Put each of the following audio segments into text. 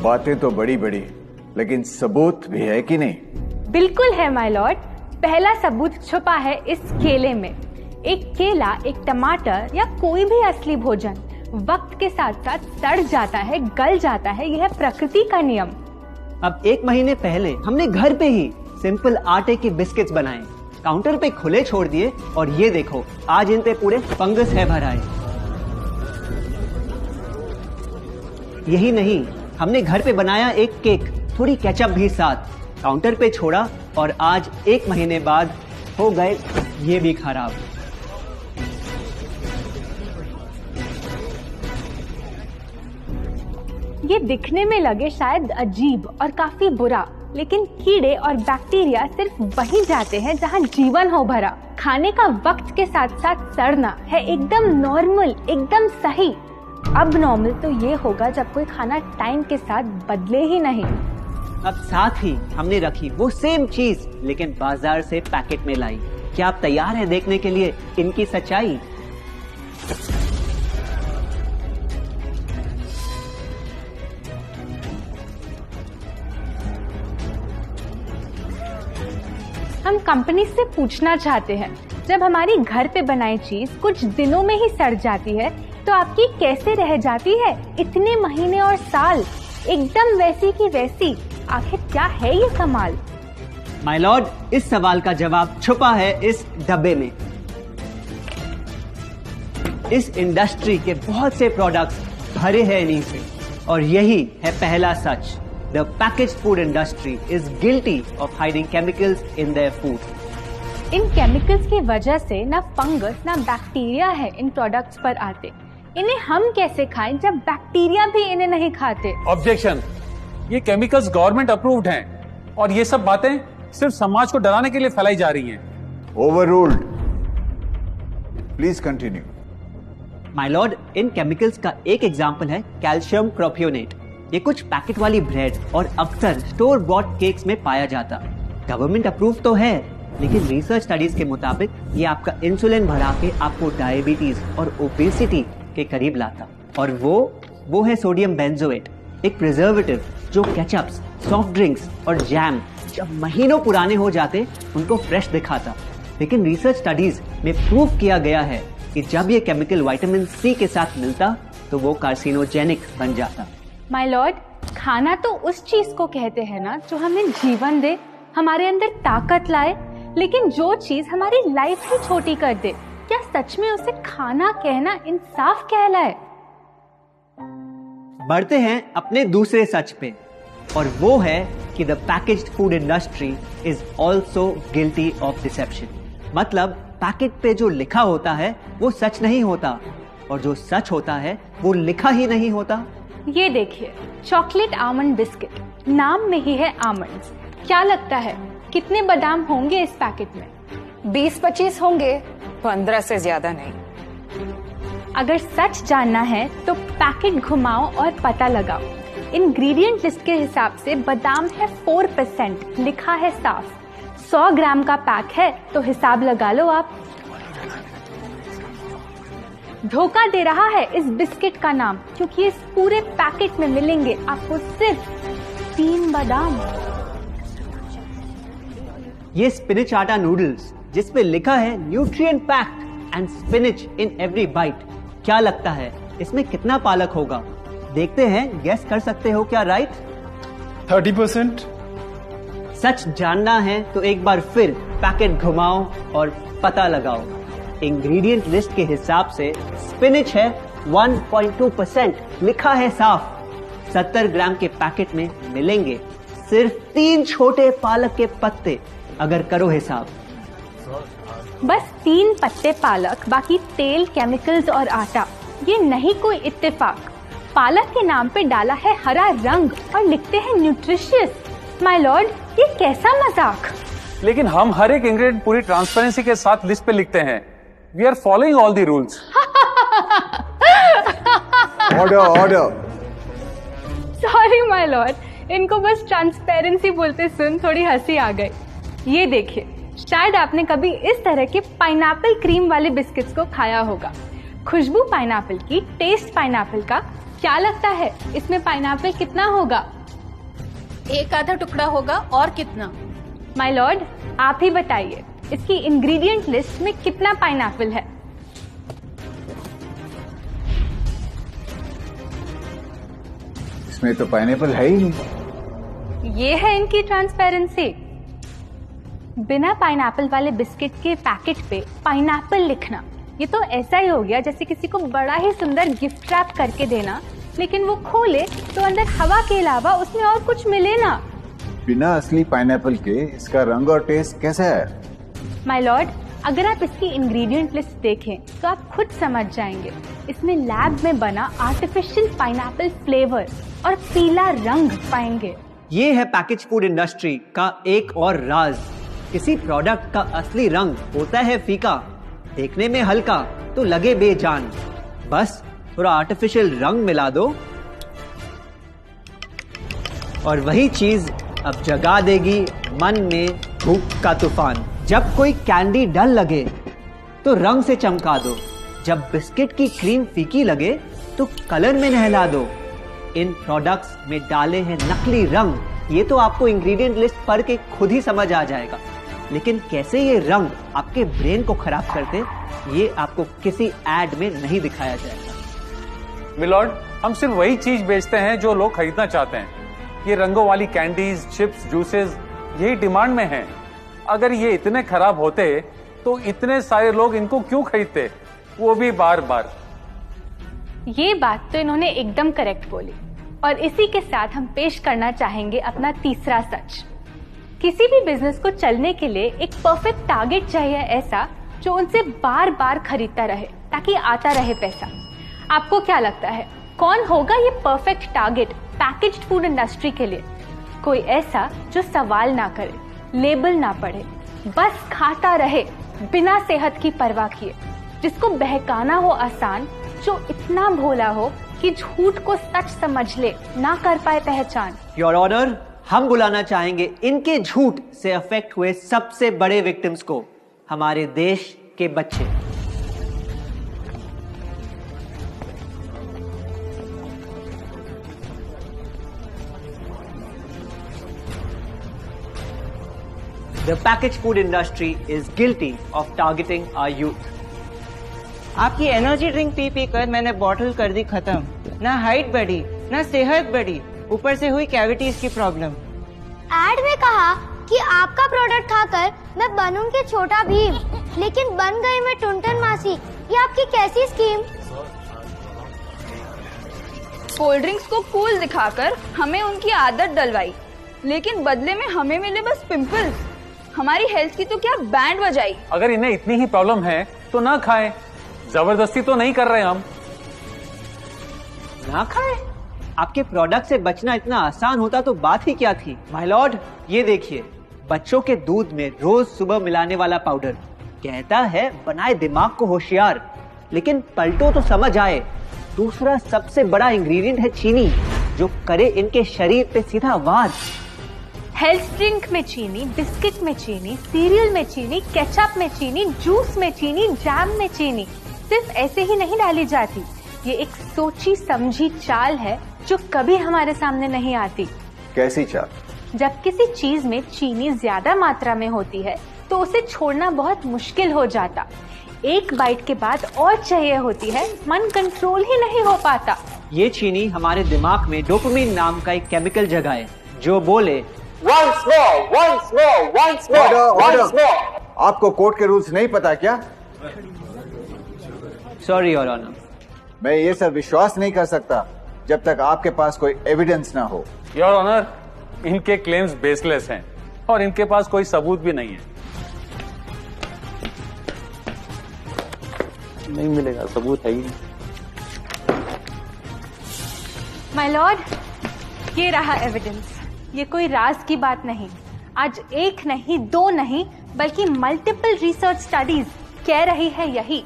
बातें तो बड़ी बड़ी, लेकिन सबूत भी है कि नहीं? बिल्कुल है माय लॉर्ड। पहला सबूत छुपा है इस केले में। एक केला, एक टमाटर या कोई भी असली भोजन वक्त के साथ साथ सड़ जाता है, गल जाता है। यह प्रकृति का नियम। अब 1 महीने पहले हमने घर पे ही सिंपल आटे की बिस्किट्स बनाए, काउंटर पे खुले छोड़ दिए और ये देखो आज इन पे पूरे फंगस है भर आए। यही नहीं, हमने घर पे बनाया एक केक, थोड़ी केचप भी साथ, काउंटर पे छोड़ा और आज 1 महीने बाद हो गए ये भी खराब। ये दिखने में लगे शायद अजीब और काफी बुरा, लेकिन कीड़े और बैक्टीरिया सिर्फ वहीं जाते हैं जहां जीवन हो भरा। खाने का वक्त के साथ साथ सड़ना है एकदम नॉर्मल, एकदम सही। अब नॉर्मल तो ये होगा जब कोई खाना टाइम के साथ बदले ही नहीं। अब साथ ही हमने रखी वो सेम चीज, लेकिन बाजार से पैकेट में लाई। क्या आप तैयार हैं देखने के लिए इनकी सच्चाई? हम कंपनी से पूछना चाहते हैं, जब हमारी घर पे बनाई चीज कुछ दिनों में ही सड़ जाती है तो आपकी कैसे रह जाती है इतने महीने और साल, एकदम वैसी की वैसी? आखिर क्या है ये कमाल? माय लॉर्ड, इस सवाल का जवाब छुपा है इस डब्बे में। इस इंडस्ट्री के बहुत से प्रोडक्ट्स भरे हैं इन्हीं से, और यही है पहला सच। The packaged food industry is guilty of hiding chemicals in their food. In chemicals की वजह से ना फंगस ना बैक्टीरिया है इन प्रोडक्ट्स पर आते। इन्हें हम कैसे खाएं जब बैक्टीरिया भी इन्हें नहीं खाते? ऑब्जेक्शन, ये केमिकल्स गवर्नमेंट अप्रूव्ड हैं और ये सब बातें सिर्फ समाज को डराने के लिए फैलाई जा रही हैं। Overruled. Please continue. My Lord, in chemicals का एक एग्जांपल है कैल्शियम प्रोपियोनेट। ये कुछ पैकेट वाली ब्रेड और अक्सर स्टोर बॉट केक्स में पाया जाता। गवर्नमेंट अप्रूव तो है, लेकिन रिसर्च स्टडीज के मुताबिक ये आपका इंसुलिन बढ़ा के आपको डायबिटीज और ओबेसिटी के करीब लाता। और वो है सोडियम बेंजोएट, एक प्रिजर्वेटिव जो केचप्स, सॉफ्ट ड्रिंक्स और जैम जब महीनों पुराने हो जाते उनको फ्रेश दिखाता। लेकिन रिसर्च स्टडीज में प्रूव किया गया है कि जब ये केमिकल विटामिन सी के साथ मिलता तो वो कार्सिनोजेनिक बन जाता। माय लॉर्ड, खाना तो उस चीज को कहते हैं ना जो हमें जीवन दे, हमारे अंदर ताकत लाए, लेकिन जो चीज हमारी लाइफ ही छोटी कर दे, क्या सच में उसे खाना कहना इंसाफ कहलाए? बढ़ते हैं अपने दूसरे सच पे, और वो है कि the packaged food industry is also guilty of deception. मतलब पैकेट पे जो लिखा होता है वो सच नहीं होता, और जो सच होता है वो लिखा ही नहीं होता। ये देखिए, चॉकलेट आमंड बिस्किट, नाम में ही है आमंड्स। क्या लगता है कितने बादाम होंगे इस पैकेट में? 20-25 होंगे, 15 से ज्यादा नहीं। अगर सच जानना है तो पैकेट घुमाओ और पता लगाओ। इंग्रेडिएंट लिस्ट के हिसाब से बादाम है 4%, लिखा है साफ। 100 ग्राम का पैक है तो हिसाब लगा लो आप। धोखा दे रहा है इस बिस्किट का नाम, क्योंकि इस पूरे पैकेट में मिलेंगे आपको सिर्फ 3 बादाम। ये स्पिनच आटा नूडल्स जिसपे लिखा है nutrient packed and spinach in every bite. क्या लगता है इसमें कितना पालक होगा? देखते हैं, गेस कर सकते हो क्या राइट? 30%। सच जानना है तो एक बार फिर पैकेट घुमाओ और पता लगाओ। इंग्रेडिएंट लिस्ट के हिसाब से स्पिनच है 1.2%, लिखा है साफ। 70 ग्राम के पैकेट में मिलेंगे सिर्फ 3 छोटे पालक के पत्ते, अगर करो हिसाब। बस 3 पत्ते पालक, बाकी तेल, केमिकल्स और आटा। ये नहीं कोई इत्तेफाक। पालक के नाम पे डाला है हरा रंग और लिखते हैं न्यूट्रिशियस। माय लॉर्ड, ये कैसा मजाक? लेकिन हम हर एक इंग्रेडिएंट पूरी ट्रांसपेरेंसी के साथ लिस्ट पे लिखते हैं। We are following all the rules. Order. Sorry my lord, इनको बस ट्रांसपेरेंसी बोलते सुन थोड़ी हंसी आ गई। ये देखिए, शायद आपने कभी इस तरह के पाइनएप्पल क्रीम वाले बिस्किट्स को खाया होगा। खुशबू पाइनएप्पल की, टेस्ट पाइनएप्पल का, क्या लगता है इसमें पाइनएप्पल कितना होगा? एक आधा टुकड़ा होगा, और कितना? माय लॉर्ड, आप ही बताइए, इसकी इंग्रेडिएंट लिस्ट में कितना पाइनएप्पल है? इसमें तो पाइनएप्पल है ही नहीं। ये है इनकी ट्रांसपेरेंसी। बिना पाइनएप्पल वाले बिस्किट के पैकेट पे पाइनएप्पल लिखना, ये तो ऐसा ही हो गया जैसे किसी को बड़ा ही सुंदर गिफ्ट रैप करके देना, लेकिन वो खोले तो अंदर हवा के अलावा उसमें और कुछ मिले ना। बिना असली पाइनएप्पल के इसका रंग और टेस्ट कैसा है? माय लॉर्ड, अगर आप इसकी इंग्रेडिएंट लिस्ट देखें तो आप खुद समझ जाएंगे। इसमें लैब में बना आर्टिफिशियल पाइनएप्पल फ्लेवर और पीला रंग पाएंगे। ये है पैकेज फूड इंडस्ट्री का एक और राज। किसी प्रोडक्ट का असली रंग होता है फीका, देखने में हल्का तो लगे बेजान। बस थोड़ा आर्टिफिशियल रंग मिला दो और वही चीज अब जगा देगी मन में भूख का तूफान। जब कोई कैंडी डल लगे तो रंग से चमका दो, जब बिस्किट की क्रीम फीकी लगे तो कलर में नहला दो। इन प्रोडक्ट्स में डाले हैं नकली रंग, ये तो आपको इंग्रेडिएंट लिस्ट पढ़ के खुद ही समझ आ जाएगा, लेकिन कैसे ये रंग आपके ब्रेन को खराब करते, ये आपको किसी एड में नहीं दिखाया जाएगा। मिलॉर्ड, हम सिर्फ वही चीज बेचते हैं जो लोग खरीदना चाहते हैं। ये रंगों वाली कैंडीज, चिप्स, जूसेस यही डिमांड में हैं। अगर ये इतने खराब होते तो इतने सारे लोग इनको क्यों खरीदते, वो भी बार बार। ये बात तो इन्होंने एकदम करेक्ट बोली, और इसी के साथ हम पेश करना चाहेंगे अपना तीसरा सच। किसी भी बिजनेस को चलने के लिए एक परफेक्ट टारगेट चाहिए, ऐसा जो उनसे बार बार खरीदता रहे ताकि आता रहे पैसा। आपको क्या लगता है कौन होगा ये perfect target packaged food industry के लिए? कोई ऐसा जो सवाल ना करे, लेबल ना पढ़े, बस खाता रहे बिना सेहत की परवाह किए, जिसको बहकाना हो आसान, जो इतना भोला हो कि झूठ को सच समझ ले, ना कर पाए पहचान। योर ऑनर, हम बुलाना चाहेंगे इनके झूठ से अफेक्ट हुए सबसे बड़े विक्टिम्स को, हमारे देश के बच्चे। The packaged food industry is guilty of targeting our youth. आपकी एनर्जी ड्रिंक पी पी कर मैंने बॉटल कर दी खत्म। ना हाइट बढ़ी, ना सेहत बढ़ी, ऊपर से हुई कैविटीज की प्रॉब्लम। एड में कहा कि आपका प्रोडक्ट खाकर मैं बनूंगी छोटा भीम, लेकिन बन गई मैं टुनटन मासी। ये आपकी कैसी स्कीम? कोल्ड ड्रिंक्स को कूल दिखाकर हमें उनकी आदत डलवाई, लेकिन बदले में हमें मिले बस पिंपल्स। हमारी हेल्थ की तो क्या बैंड बजाई। अगर इन्हें इतनी ही प्रॉब्लम है तो ना खाएं, जबरदस्ती तो नहीं कर रहे हम। ना खाएं? आपके प्रोडक्ट से बचना इतना आसान होता तो बात ही क्या थी। माय लॉर्ड, ये देखिए, बच्चों के दूध में रोज सुबह मिलाने वाला पाउडर कहता है बनाए दिमाग को होशियार, लेकिन पलटो तो समझ आए। दूसरा सबसे बड़ा इंग्रेडिएंट है चीनी, जो करे इनके शरीर पे सीधा वार। हेल्थ ड्रिंक में चीनी, बिस्किट में चीनी, सीरियल में चीनी, केचप में चीनी, जूस में चीनी, जैम में चीनी सिर्फ ऐसे ही नहीं डाली जाती। ये एक सोची समझी चाल है जो कभी हमारे सामने नहीं आती। कैसी चाल? जब किसी चीज में चीनी ज्यादा मात्रा में होती है तो उसे छोड़ना बहुत मुश्किल हो जाता। एक बाइट के बाद और चाहिए होती है, मन कंट्रोल ही नहीं हो पाता। ये चीनी हमारे दिमाग में डोपामिन नाम का एक केमिकल जगाए, जो बोले Once more, once more, once more, once more. आपको कोर्ट के रूल्स नहीं पता क्या? Sorry your honour. मैं ये सब विश्वास नहीं कर सकता जब तक आपके पास कोई एविडेंस ना हो। योर ऑनर, इनके क्लेम्स बेसलेस हैं और इनके पास कोई सबूत भी नहीं है। नहीं मिलेगा, सबूत है ही नहीं। माय लॉर्ड, ये रहा एविडेंस। ये कोई राज की बात नहीं। आज एक नहीं, दो नहीं, बल्कि मल्टीपल रिसर्च स्टडीज कह रही है यही।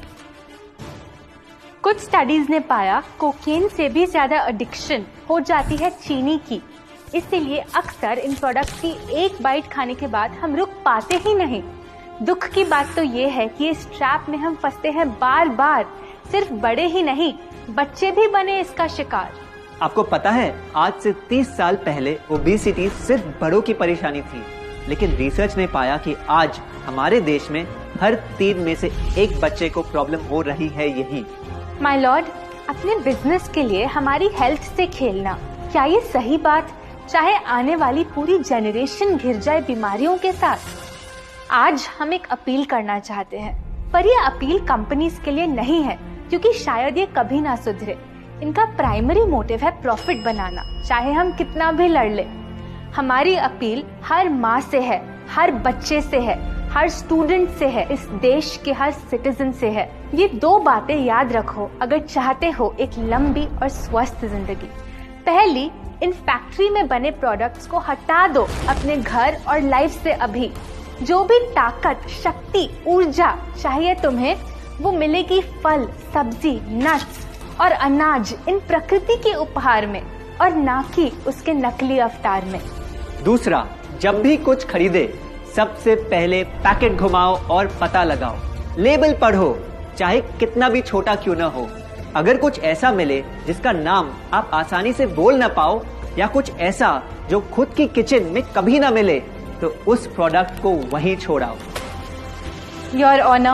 कुछ स्टडीज ने पाया कोकेन से भी ज्यादा एडिक्शन हो जाती है चीनी की। इसीलिए अक्सर इन प्रोडक्ट्स की एक बाइट खाने के बाद हम रुक पाते ही नहीं। दुख की बात तो ये है कि इस ट्रैप में हम फंसते हैं बार बार। सिर्फ बड़े ही नहीं, बच्चे भी बने इसका शिकार। आपको पता है आज से 30 साल पहले ओबेसिटी सिर्फ बड़ों की परेशानी थी, लेकिन रिसर्च ने पाया कि आज हमारे देश में हर 3 में से 1 बच्चे को प्रॉब्लम हो रही है यही। माय लॉर्ड, अपने बिजनेस के लिए हमारी हेल्थ से खेलना, क्या ये सही बात, चाहे आने वाली पूरी जनरेशन घिर जाए बीमारियों के साथ? आज हम एक अपील करना चाहते हैं, पर ये अपील कंपनीज के लिए नहीं है, क्योंकि शायद ये कभी ना सुधरे। इनका प्राइमरी मोटिव है प्रॉफिट बनाना, चाहे हम कितना भी लड़ ले। हमारी अपील हर माँ से है, हर बच्चे से है, हर स्टूडेंट से है, इस देश के हर सिटीजन से है। ये 2 बातें याद रखो अगर चाहते हो एक लंबी और स्वस्थ जिंदगी। पहली, इन फैक्ट्री में बने प्रोडक्ट्स को हटा दो अपने घर और लाइफ से अभी। जो भी ताकत, शक्ति, ऊर्जा चाहिए तुम्हें, वो मिलेगी फल, सब्जी, नट्स और अनाज इन प्रकृति के उपहार में, और ना कि उसके नकली अवतार में। दूसरा, जब भी कुछ खरीदे सबसे पहले पैकेट घुमाओ और पता लगाओ, लेबल पढ़ो, चाहे कितना भी छोटा क्यों ना हो। अगर कुछ ऐसा मिले जिसका नाम आप आसानी से बोल ना पाओ, या कुछ ऐसा जो खुद की किचन में कभी ना मिले, तो उस प्रोडक्ट को वहीं छोड़ाओ। Your honour,